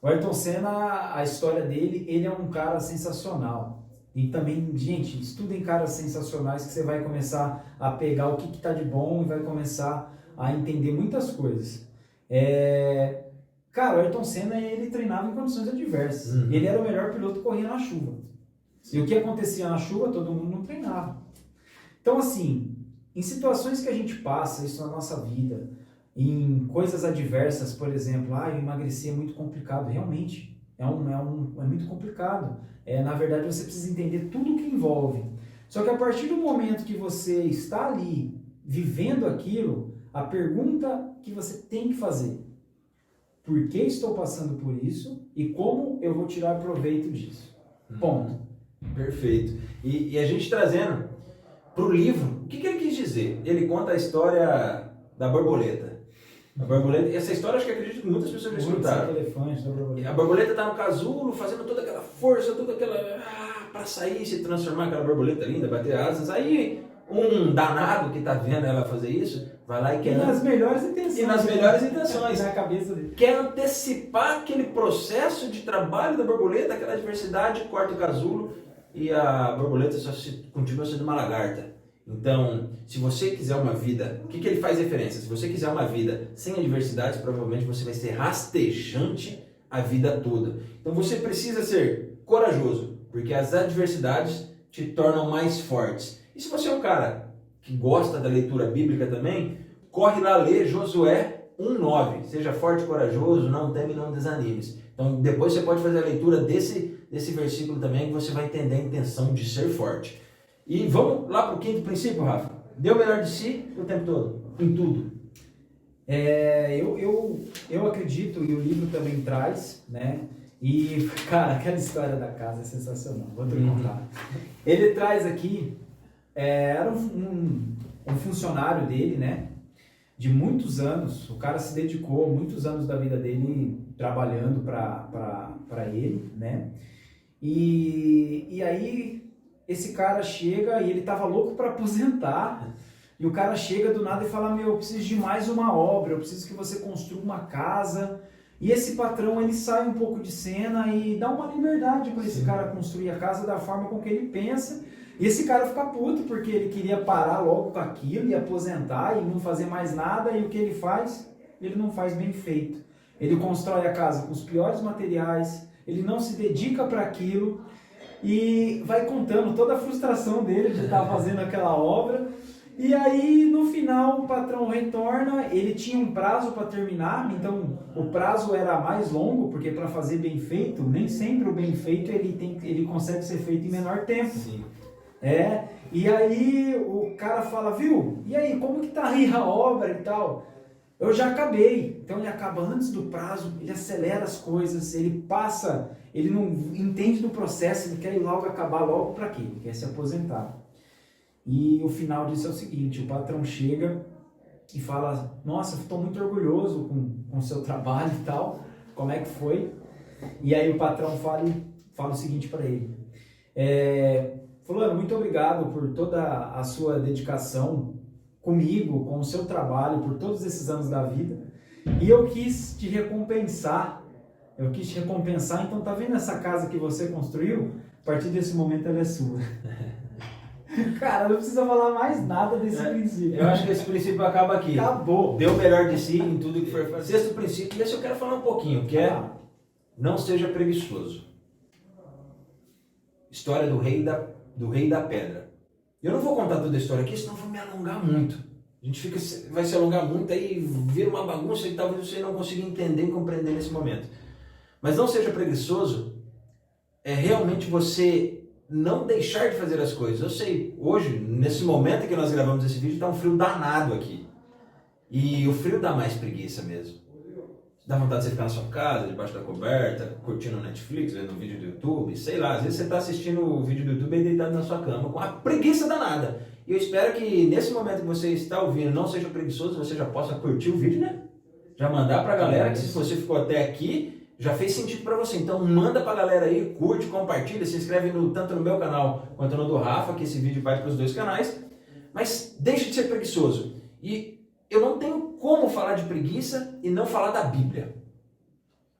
O Ayrton Senna, a história dele, ele é um cara sensacional. E também, gente, estudem caras sensacionais que você vai começar a pegar o que está de bom e vai começar a entender muitas coisas. Cara, o Ayrton Senna, ele treinava em condições adversas. Ele era o melhor piloto que corria na chuva. E o que acontecia na chuva, todo mundo não treinava. Então, assim, em situações que a gente passa, isso na nossa vida, em coisas adversas, por exemplo, emagrecer é muito complicado. Realmente, é muito complicado. Na verdade, você precisa entender tudo o que envolve. Só que a partir do momento que você está ali, vivendo aquilo, a pergunta que você tem que fazer: por que estou passando por isso e como eu vou tirar proveito disso? Ponto. Perfeito. E a gente trazendo para o livro, o que ele quis dizer? Ele conta a história da borboleta. A borboleta, essa história acho que acredito que muitas pessoas já escutaram. A borboleta está no casulo, fazendo toda aquela força, toda aquela para sair, se transformar aquela borboleta linda, bater asas. Aí um danado que está vendo ela fazer isso, vai lá e quer... nas melhores intenções. E nas melhores intenções. Na cabeça dele. Quer antecipar aquele processo de trabalho da borboleta, aquela adversidade, corta o casulo e a borboleta continua sendo uma lagarta. Então, se você quiser uma vida, o que ele faz referência? Se você quiser uma vida sem adversidades, provavelmente você vai ser rastejante a vida toda. Então você precisa ser corajoso, porque as adversidades te tornam mais fortes. E se você é um cara que gosta da leitura bíblica também, corre lá ler Josué 1:9. Seja forte e corajoso, não teme, não desanimes. Então depois você pode fazer a leitura desse versículo também, que você vai entender a intenção de ser forte. E vamos lá para o quinto princípio, Rafa. Dê o melhor de si o tempo todo, em tudo. Eu acredito, e o livro também traz, né? E, cara, aquela história da casa é sensacional, vou te contar. Ele traz aqui, era um funcionário dele, né? De muitos anos, o cara se dedicou muitos anos da vida dele trabalhando para ele, né? E aí esse cara chega e ele tava louco para aposentar, e o cara chega do nada e fala: meu, eu preciso de mais uma obra, eu preciso que você construa uma casa. E esse patrão, ele sai um pouco de cena e dá uma liberdade para esse cara construir a casa da forma com que ele pensa. E esse cara fica puto porque ele queria parar logo com aquilo e aposentar e não fazer mais nada. E o que ele faz? Ele não faz bem feito. Ele constrói a casa com os piores materiais, ele não se dedica para aquilo e vai contando toda a frustração dele de estar fazendo aquela obra. E aí, no final, o patrão retorna, ele tinha um prazo para terminar, então o prazo era mais longo, porque para fazer bem feito, nem sempre o bem feito ele consegue ser feito em menor tempo. Sim. E aí o cara fala, viu, e aí, como que tá aí a obra e tal? Eu já acabei. Então ele acaba antes do prazo, ele acelera as coisas, ele não entende do processo, ele quer ir logo acabar logo para quê? Ele quer se aposentar. E o final disso é o seguinte, o patrão chega e fala, nossa, estou muito orgulhoso com o seu trabalho e tal, como é que foi? E aí o patrão fala o seguinte para ele, fulano, muito obrigado por toda a sua dedicação comigo, com o seu trabalho, por todos esses anos da vida, e eu quis te recompensar, então tá vendo essa casa que você construiu? A partir desse momento ela é sua. Cara, não precisa falar mais nada desse princípio. Eu acho que esse princípio acaba aqui. Acabou. Dê o melhor de si em tudo que for fazer. Sexto princípio, e esse eu quero falar um pouquinho, que é não seja preguiçoso. História do rei da pedra. Eu não vou contar toda a história aqui, senão vou me alongar muito. A gente vai se alongar muito, aí vira uma bagunça e talvez você não consiga entender e compreender nesse momento. Mas não seja preguiçoso, é realmente você não deixar de fazer as coisas. Eu sei, hoje, nesse momento que nós gravamos esse vídeo, está um frio danado aqui. E o frio dá mais preguiça mesmo. Dá vontade de você ficar na sua casa, debaixo da coberta, curtindo o Netflix, vendo um vídeo do YouTube, sei lá. Às vezes você está assistindo o vídeo do YouTube e deitado na sua cama, com a preguiça danada. E eu espero que nesse momento que você está ouvindo, não seja preguiçoso, você já possa curtir o vídeo, né? Já mandar para a galera, que se você ficou até aqui, já fez sentido para você. Então manda para a galera aí, curte, compartilha, se inscreve tanto no meu canal quanto no do Rafa, que esse vídeo vai para os dois canais. Mas deixe de ser preguiçoso. E eu não tenho como falar de preguiça e não falar da Bíblia.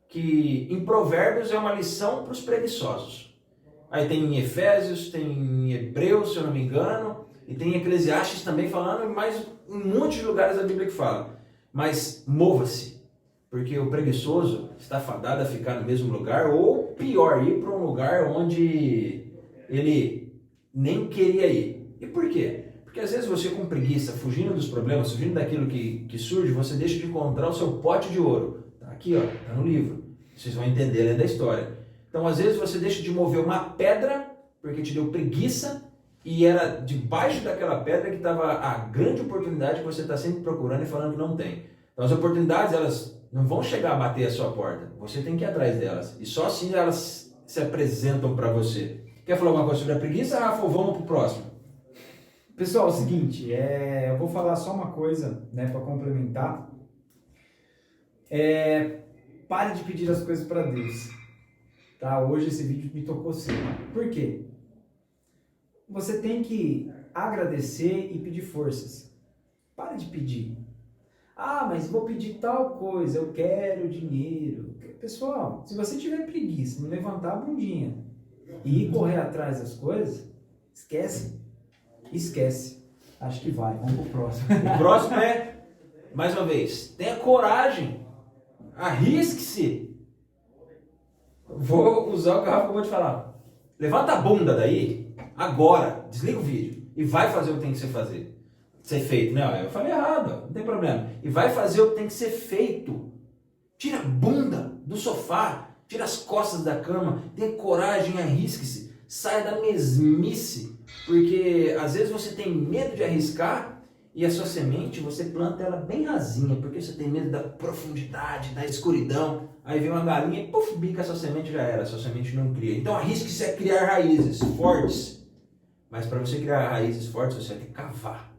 Que em Provérbios é uma lição para os preguiçosos. Aí tem em Efésios, tem em Hebreus, se eu não me engano, e tem em Eclesiastes também falando, e mais em um monte de lugares da Bíblia que fala. Mas mova-se. Porque o preguiçoso está fadado a ficar no mesmo lugar, ou pior, ir para um lugar onde ele nem queria ir. E por quê? Porque às vezes você com preguiça, fugindo dos problemas, fugindo daquilo que surge, você deixa de encontrar o seu pote de ouro. Está aqui, está no livro. Vocês vão entender além da história. Então às vezes você deixa de mover uma pedra, porque te deu preguiça, e era debaixo daquela pedra que estava a grande oportunidade que você está sempre procurando e falando que não tem. Então as oportunidades, elas não vão chegar a bater a sua porta. Você tem que ir atrás delas. E só assim elas se apresentam para você. Quer falar alguma coisa sobre a preguiça, Rafa, ou vamos para o próximo? Pessoal, é o seguinte, eu vou falar só uma coisa, né, para complementar. Pare de pedir as coisas para Deus. Tá? Hoje esse vídeo me tocou sim. Por quê? Você tem que agradecer e pedir forças. Pare de pedir. Ah, mas vou pedir tal coisa, eu quero dinheiro. Pessoal, se você tiver preguiça, não levantar a bundinha e ir correr atrás das coisas, esquece. Acho que vai, vamos pro próximo. O próximo mais uma vez, tenha coragem, arrisque-se. Vou usar o que o Rafa acabou de falar. Levanta a bunda daí, agora, desliga o vídeo e vai fazer o que tem que ser feito, né? Eu falei errado, não tem problema. E vai fazer o que tem que ser feito. Tira a bunda do sofá, tira as costas da cama, tenha coragem, arrisque-se, saia da mesmice, porque às vezes você tem medo de arriscar e a sua semente, você planta ela bem rasinha, porque você tem medo da profundidade, da escuridão, aí vem uma galinha e puf, bica a sua semente, já era, a sua semente não cria. Então arrisque-se a criar raízes fortes, mas para você criar raízes fortes, você vai ter que cavar.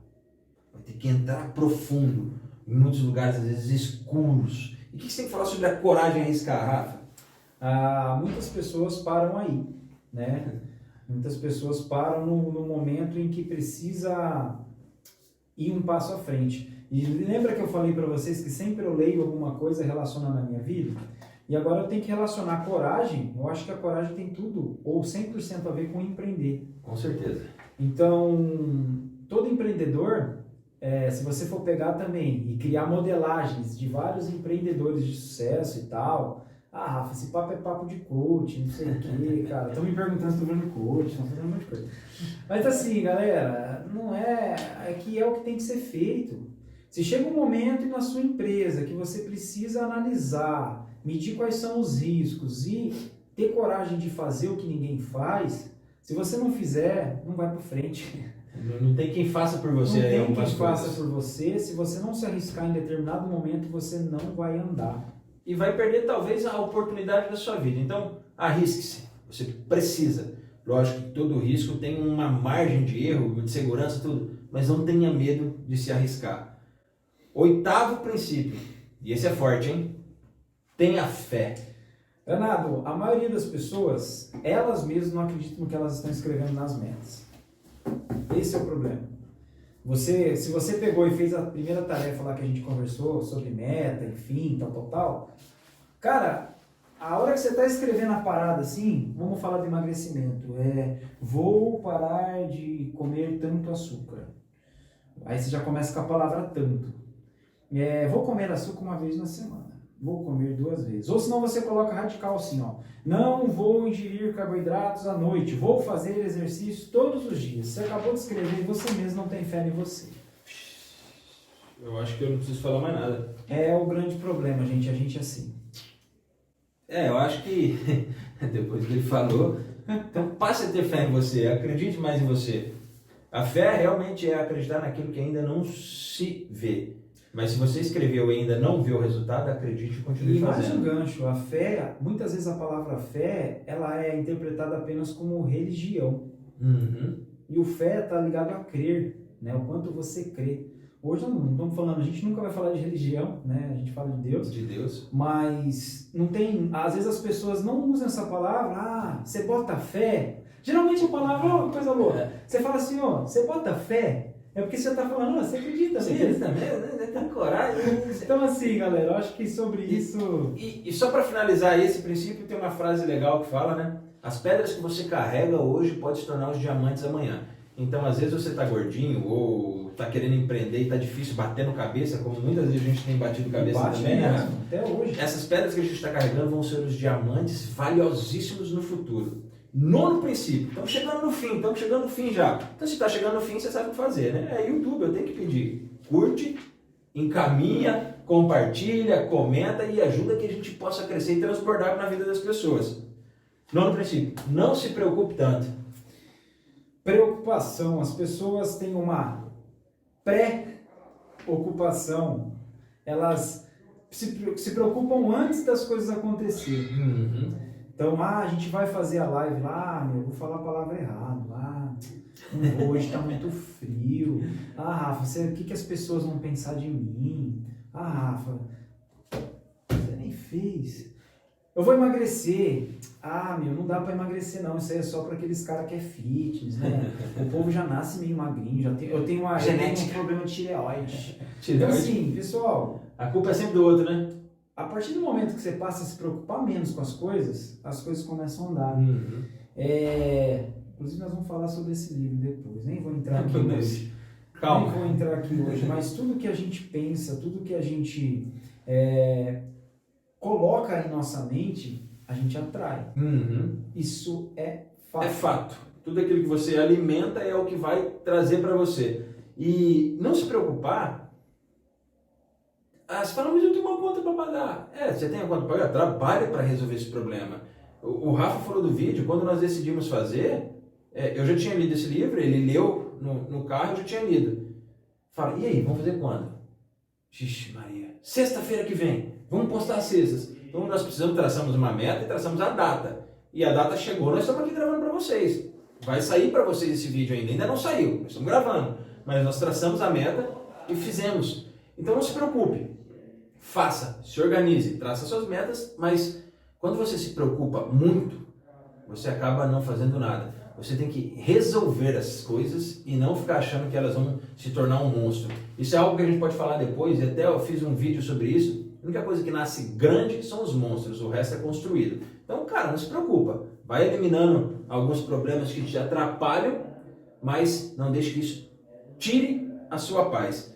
Vai ter que entrar profundo, em muitos lugares, às vezes, escuros. E o que você tem que falar sobre a coragem a arriscar, Rafa? Muitas pessoas param aí, né? Muitas pessoas param no momento em que precisa ir um passo à frente. E lembra que eu falei para vocês que sempre eu leio alguma coisa relacionada à minha vida? E agora eu tenho que relacionar a coragem, eu acho que a coragem tem tudo, ou 100% a ver com empreender. Com certeza. Então, todo empreendedor, se você for pegar também e criar modelagens de vários empreendedores de sucesso e tal, Rafa, esse papo é papo de coach, não sei o quê, cara. Estão me perguntando se estou vendo coach, estão fazendo um monte de coisa. Mas assim, galera, não é que é o que tem que ser feito. Se chega um momento na sua empresa que você precisa analisar, medir quais são os riscos e ter coragem de fazer o que ninguém faz, se você não fizer, não vai para frente. Não tem quem faça por você. Não tem quem faça por você. Se você não se arriscar em determinado momento, você não vai andar. E vai perder talvez a oportunidade da sua vida. Então, arrisque-se. Você precisa. Lógico que todo risco tem uma margem de erro, de segurança, tudo. Mas não tenha medo de se arriscar. 8º princípio. E esse é forte, hein? Tenha fé. Leonardo, a maioria das pessoas, elas mesmas não acreditam no que elas estão escrevendo nas metas. Esse é o problema. Se você pegou e fez a primeira tarefa lá que a gente conversou sobre meta, enfim, tal, cara, a hora que você está escrevendo a parada assim, vamos falar de emagrecimento, vou parar de comer tanto açúcar. Aí você já começa com a palavra tanto. Vou comer açúcar uma vez na semana. Vou comer 2 vezes. Ou senão você coloca radical assim, ó. Não vou ingerir carboidratos à noite. Vou fazer exercício todos os dias. Você acabou de escrever e você mesmo não tem fé em você. Eu acho que eu não preciso falar mais nada. É o grande problema, gente. A gente é assim. Eu acho que depois que ele falou, então passe a ter fé em você. Acredite mais em você. A fé realmente é acreditar naquilo que ainda não se vê. Mas se você escreveu e ainda não viu o resultado, acredite e continue fazendo. E mais um gancho, a fé, muitas vezes a palavra fé, ela é interpretada apenas como religião. Uhum. E o fé está ligado a crer, né? O quanto você crê. Hoje não estamos falando, a gente nunca vai falar de religião, né? A gente fala de Deus. De Deus. Mas não tem, às vezes as pessoas não usam essa palavra, você bota fé. Geralmente a palavra, coisa louca. Você fala assim, você bota fé. É porque você está falando, você acredita mesmo? Você acredita mesmo? Tem coragem. Então assim, galera, eu acho que sobre isso... E só para finalizar esse princípio, tem uma frase legal que fala, né? As pedras que você carrega hoje podem se tornar os diamantes amanhã. Então, às vezes você está gordinho ou está querendo empreender e está difícil batendo cabeça, como muitas vezes a gente tem batido cabeça também, né? Até hoje. Essas pedras que a gente está carregando vão ser os diamantes valiosíssimos no futuro. 9º princípio. Estamos chegando no fim já. Então, se está chegando no fim, você sabe o que fazer, né? É YouTube, eu tenho que pedir. Curte, encaminha, compartilha, comenta e ajuda que a gente possa crescer e transbordar na vida das pessoas. 9º princípio. Não se preocupe tanto. Preocupação. As pessoas têm uma pré-ocupação. Elas se preocupam antes das coisas acontecerem. Uhum. Então, a gente vai fazer a live lá, vou falar a palavra errada, não vou, hoje está muito frio. Rafa, o que as pessoas vão pensar de mim? Rafa, você nem fez. Eu vou emagrecer. Não dá para emagrecer não, isso aí é só para aqueles caras que é fitness, né? O povo já nasce meio magrinho, eu tenho um problema de tireoide. Então assim, pessoal... A culpa é sempre do outro, né? A partir do momento que você passa a se preocupar menos com as coisas começam a andar. Uhum. Inclusive nós vamos falar sobre esse livro depois, nem vou entrar aqui hoje. Calma. Nem vou entrar aqui hoje, mas tudo que a gente pensa, tudo que a gente coloca em nossa mente, a gente atrai. Uhum. Isso é fato. É fato. Tudo aquilo que você alimenta é o que vai trazer para você. E não se preocupar. Você fala, mas eu tenho uma conta para pagar. Você tem uma conta para pagar? Trabalha para resolver esse problema. O Rafa falou do vídeo, quando nós decidimos fazer, eu já tinha lido esse livro, ele leu no carro, eu já tinha lido. Fala, e aí, vamos fazer quando? Ixi, Maria, sexta-feira que vem, vamos postar as sextas. Então nós traçamos uma meta e traçamos a data. E a data chegou, nós estamos aqui gravando para vocês. Vai sair para vocês esse vídeo ainda não saiu, nós estamos gravando. Mas nós traçamos a meta e fizemos. Então não se preocupe. Faça, se organize, traça suas metas, mas quando você se preocupa muito, você acaba não fazendo nada. Você tem que resolver as coisas e não ficar achando que elas vão se tornar um monstro. Isso é algo que a gente pode falar depois, e até eu fiz um vídeo sobre isso. A única coisa que nasce grande são os monstros, o resto é construído. Então, cara, não se preocupa. Vai eliminando alguns problemas que te atrapalham, mas não deixe que isso tire a sua paz.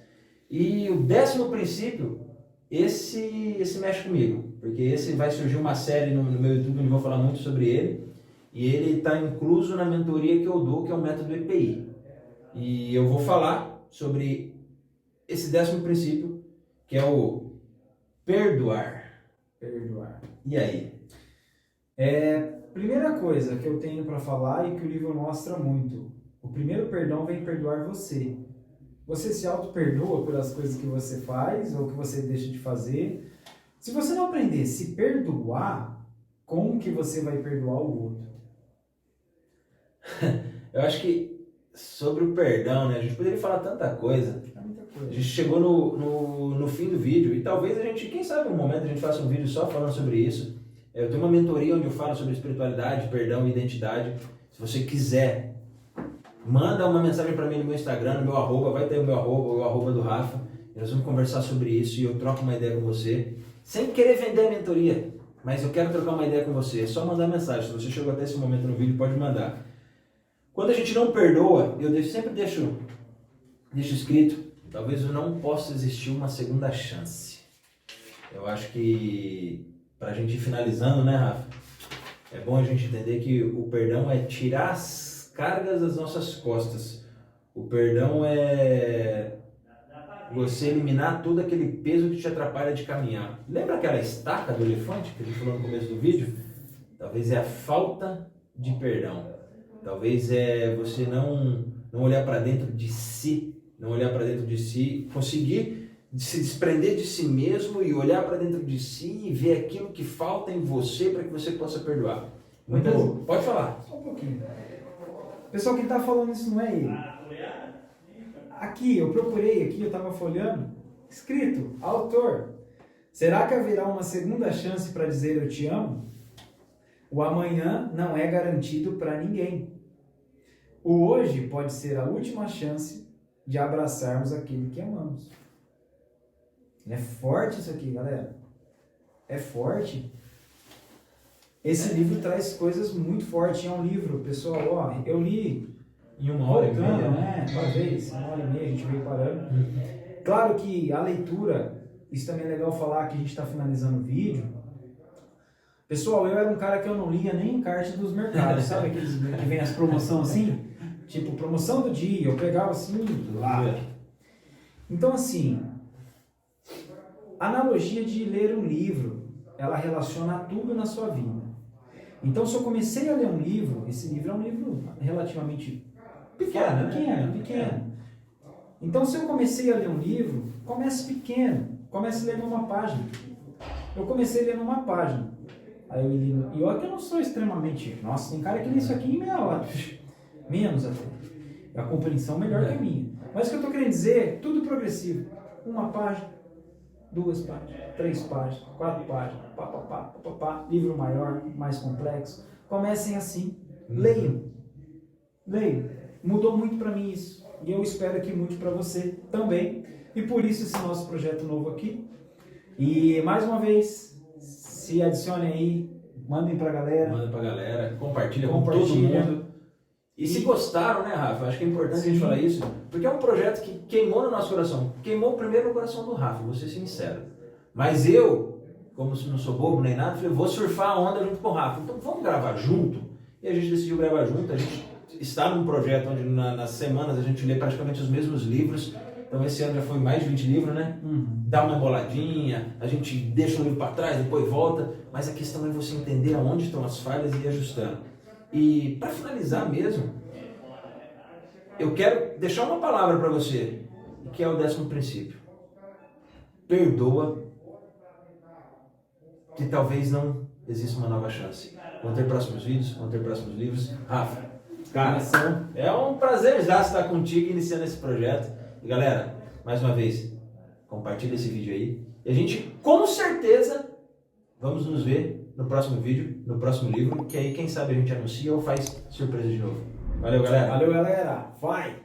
E o 10º princípio, esse mexe comigo, porque esse vai surgir uma série no meu YouTube onde eu vou falar muito sobre ele, e ele está incluso na mentoria que eu dou, que é o método EPI. E eu vou falar sobre esse 10º princípio, que é o perdoar. Perdoar. E aí? Primeira coisa que eu tenho para falar e que o livro mostra muito, o primeiro perdão vem perdoar você. Você se auto-perdoa pelas coisas que você faz ou que você deixa de fazer. Se você não aprender a se perdoar, como que você vai perdoar o outro? Eu acho que sobre o perdão, né? A gente poderia falar tanta coisa. É muita coisa. A gente chegou no fim do vídeo e talvez a gente, quem sabe um momento a gente faça um vídeo só falando sobre isso. Eu tenho uma mentoria onde eu falo sobre espiritualidade, perdão e identidade. Se você quiser, manda uma mensagem para mim no meu Instagram, no meu arroba, vai ter o meu arroba, o arroba do Rafa. E nós vamos conversar sobre isso e eu troco uma ideia com você. Sem querer vender a mentoria, mas eu quero trocar uma ideia com você. É só mandar mensagem. Se você chegou até esse momento no vídeo, pode mandar. Quando a gente não perdoa, eu sempre deixo escrito, talvez não possa existir uma segunda chance. Eu acho que, para a gente ir finalizando, né, Rafa? É bom a gente entender que o perdão é tirar as cargas das nossas costas. O perdão é você eliminar todo aquele peso que te atrapalha de caminhar. Lembra aquela estaca do elefante que a gente falou no começo do vídeo? Talvez é a falta de perdão. Talvez é você não olhar para dentro de si, conseguir se desprender de si mesmo e olhar para dentro de si e ver aquilo que falta em você para que você possa perdoar. Pode falar. Só um pouquinho. Pessoal, quem está falando isso não é ele. Aqui, eu procurei, eu estava folheando, escrito, autor. Será que haverá uma segunda chance para dizer eu te amo? O amanhã não é garantido para ninguém. O hoje pode ser a última chance de abraçarmos aquele que amamos. É forte isso aqui, galera. É forte. Esse livro traz coisas muito fortes. É um livro, pessoal, ó, eu li em 1h30, né? Uma vez, 1h30 a gente veio parando. Claro que a leitura, isso também é legal falar que a gente está finalizando o vídeo. Pessoal, eu era um cara que eu não lia nem encarte dos mercados, sabe aqueles que vem as promoções assim? Tipo, promoção do dia, eu pegava assim, lá. Então, assim, a analogia de ler um livro, ela relaciona tudo na sua vida. Então, se eu comecei a ler um livro, esse livro é um livro relativamente pequeno. Então, se eu comecei a ler um livro, comece pequeno, comece lendo uma página. Eu comecei lendo uma página. Aí eu li, e olha que eu não sou extremamente... Nossa, tem cara que lê isso aqui em meia hora. Menos até. A compreensão melhor que a minha. Mas o que eu estou querendo dizer, tudo progressivo. Uma página, 2 páginas, 3 páginas, 4 páginas, livro maior, mais complexo. Comecem assim. Leiam. Mudou muito para mim isso. E eu espero que mude para você também. E por isso esse nosso projeto novo aqui. E mais uma vez, se adicione aí, mandem pra galera. Compartilha com todo mundo. E se gostaram, né, Rafa? Acho que é importante a gente falar isso, porque é um projeto que queimou no nosso coração. Queimou primeiro no coração do Rafa, vou ser sincero. Mas eu, como não sou bobo nem nada, falei, vou surfar a onda junto com o Rafa. Então vamos gravar junto? E a gente decidiu gravar junto. A gente está num projeto onde nas semanas a gente lê praticamente os mesmos livros. Então esse ano já foi mais de 20 livros, né? Dá uma emboladinha, a gente deixa o livro para trás, depois volta. Mas a questão é você entender aonde estão as falhas e ir ajustando. E para finalizar mesmo, eu quero deixar uma palavra para você, que é o 10º princípio. Perdoa, que talvez não exista uma nova chance. Vão ter próximos vídeos, vão ter próximos livros. Rafa, cara, é um prazer já estar contigo iniciando esse projeto. E galera, mais uma vez, compartilha esse vídeo aí. E a gente, com certeza, vamos nos ver no próximo vídeo, no próximo livro, que aí quem sabe a gente anuncia ou faz surpresa de novo. Valeu, galera. Vai!